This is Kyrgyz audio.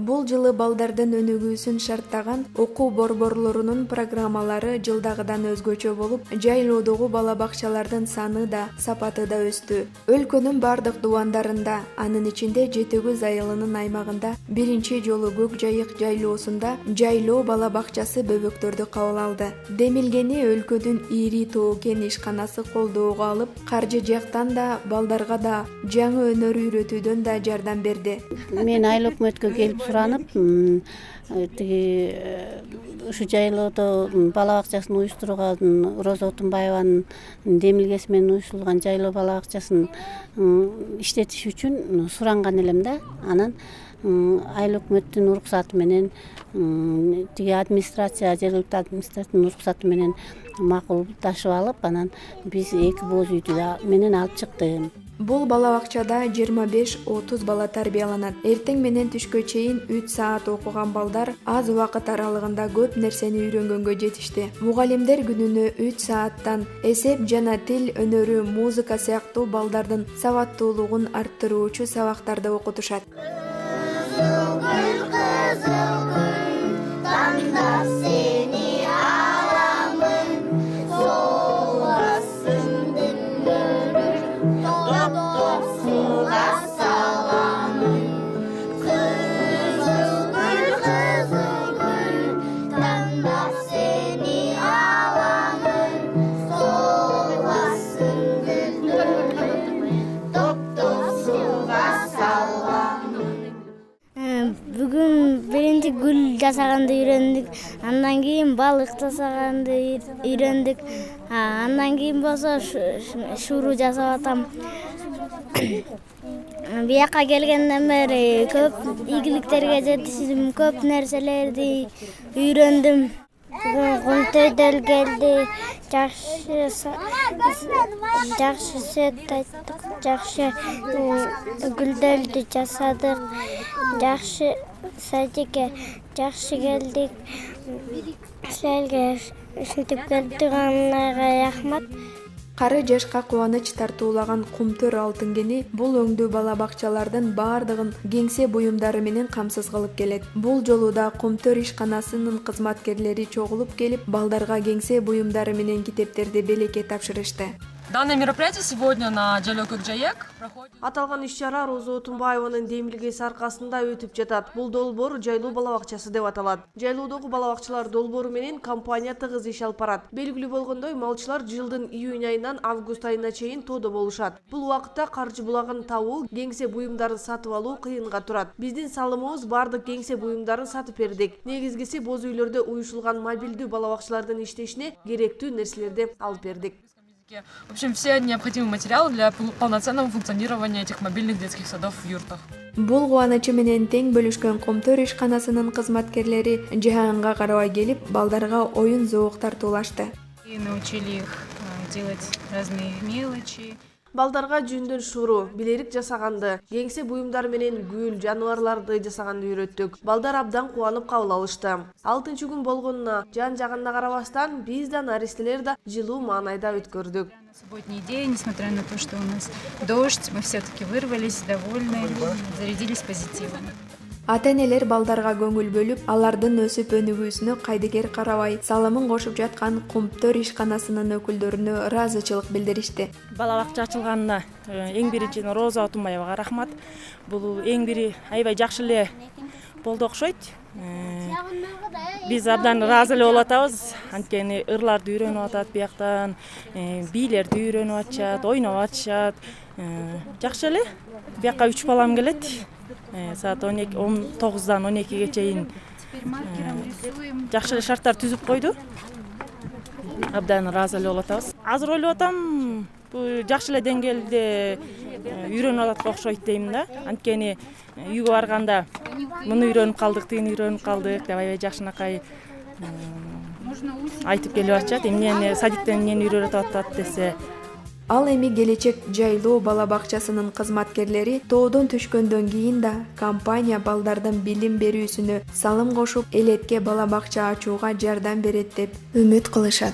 Бул жылы балдардын өнүгүүсүн шарттаган окуу борборлорунун программалары жылдагыдан өзгөчө болуп, жайлоодогу бала бакчалардын саны да, сапаты да өстү. Өлкөнүн бардык дубандарында, анын ичинде Жетегөз айылынын аймагында биринчи жолу Көк Жайык жайлоосунда жайлоо бала бакчасы бөбөктөрдү кабыл алды. Демилгени өлкөнүн ири тоо кен ишканасы колдоого алып, каржы жактан да, балдарга да, жаңы өнөр үйрөтүүдөн да жардам берди. Мен айыл өкмөткө келип суранып, ушу жайлоодо бала бакчасын уюштурган Роза Отунбаеванын демилгеси менен уюштурулган жайлоо бала бакчасын иштетиш үчүн суранган элем да. Анан айыл өкмөттүн уруксаты менен администрация, жергиликтүү администрациянын уруксаты менен макулдашып алып, анан биз 2 боз үйдү менен алып чыктым. Бул бала бакчада 25-30 бала тарбияланат. Эртең менен түшкө чейин 3 саат окуган балдар аз убакыт аралыгында көп нерсени үйрөнгөнгө жетишти. Мугалимдер күнүнө 3 сааттан эсеп жана тил өнөрү, музыка сыяктуу балдардын сабаттуулугун арттыруучу сабактарды окутушат. Бүгүн биринчи гүл жасаганды үйрөндүк, андан кийин балык жасаганды үйрөндүк, андан кийин болсо шуру жасап атам. Бияка келгенден бери көп ийгиликтерге жетиштим, көп нерселерди үйрөндүм. Бүгүн Кумтөйдөн келди, жакшы сөт айттык, жакшы гүлдөрдү жасадык, жакшы садикке жакшы келдик. Силерге ушинтип келдигиңерге рахмат. Кары жашка кубаныч тартуулаган Кумтөр алтын кени бул өңдүү бала бакчалардын бардыгын кеңсе буюмдары менен камсыз кылып келет. Бул жолу да Кумтөр ишканасынын кызматкерлери чогулуп келип, балдарга кеңсе буюмдары менен китептерди белекке тапшырышты. Данное мероприятие сегодня на жайлоо Көк Жайык проходит. Аталган иш-чара Роза Отунбаеванын демилгеси аркасында өтүп жатат. Бул долбоор жайлоо бала бакчасы деп аталат. Жайлоодогу бала бакчалар долбоору менен компания тыгыз иш алып барат. Белгилүү болгондой, малчылар жылдын июнь айынан август айына чейин тоодо болушат. Бул убакытта каржы булагын табуу, кеңсе буюмдарын сатып алуу кыйынга турат. Биздин салымыбыз бардык кеңсе буюмдарын сатып бердик. Негизгиси боз үйлөрдө уюшулган мобилдүү бала бакчалардын иштешине керектүү нерселерди алып бердик. В общем, все необходимые материалы для полноценного функционирования этих мобильных детских садов в юртах. Бул кубанычы менен тең бөлүшкөн Кумтөр ишканасынын кызматкерлери жаганга карабай келип, балдарга оюн зоок тартуулашты. И научили их делать разные мелочи. Балдарга жүндөн шуру, билерик жасаганды, кеңсе буюмдар менен гүл, жаныбарларды жасаганды үйрөттүк. Балдар абдан кубанып кабыл алышты. 6 күн болгонуна жан-жагына карабастан, биз да наристелер да жылуу маанайда өткөрдүк. Субботний день, несмотря на то, что у нас дождь, мы все-таки вырвались, довольны, зарядились позитивом. Ата-энелер балдарга көңүл бөлүп, алардын өсүп өнүгүүсүнө кайдыгер карабай, салымын кошуп жаткан Кумтөр ишканасынын өкүлдөрүнө ыраазычылык билдиришти. Бала бакча ачылганына эң биринчи Роза Отунбаевага рахмат. Бул эң бири аябай жакшы эле болду окшойт. Биз абдан ыраазы эле болуп атабыз. Анткени ырларды үйрөнүп атат бияктан, бийлерди үйрөнүп атышат, ойноп атышат. Жакшы эле. Бияка 3 балам келет. Саат 9-дан 12-ге чейин жакшы эле шарттар түзүп койду. Абдан ыраазы эле болуп атабыз. Азыр ойлоп атам, бул жакшы эле деңгээлде үйрөнүп атат окшойт дейм да. Анткени үйгө барганда муну үйрөнүп калдык, тигини үйрөнүп калдык деп аябай жакшынакай айтып келип атышат. Эмнени садиктен эмнени үйрөнүп атат десе. Ал эми келечек жайлоо бала бакчасынын кызматкерлери тоодон түшкөндөн кийин да компания балдардын билим берүүсүнө салым кошуп, элетке бала бакча ачууга жардам берет деп үмүт кылышат.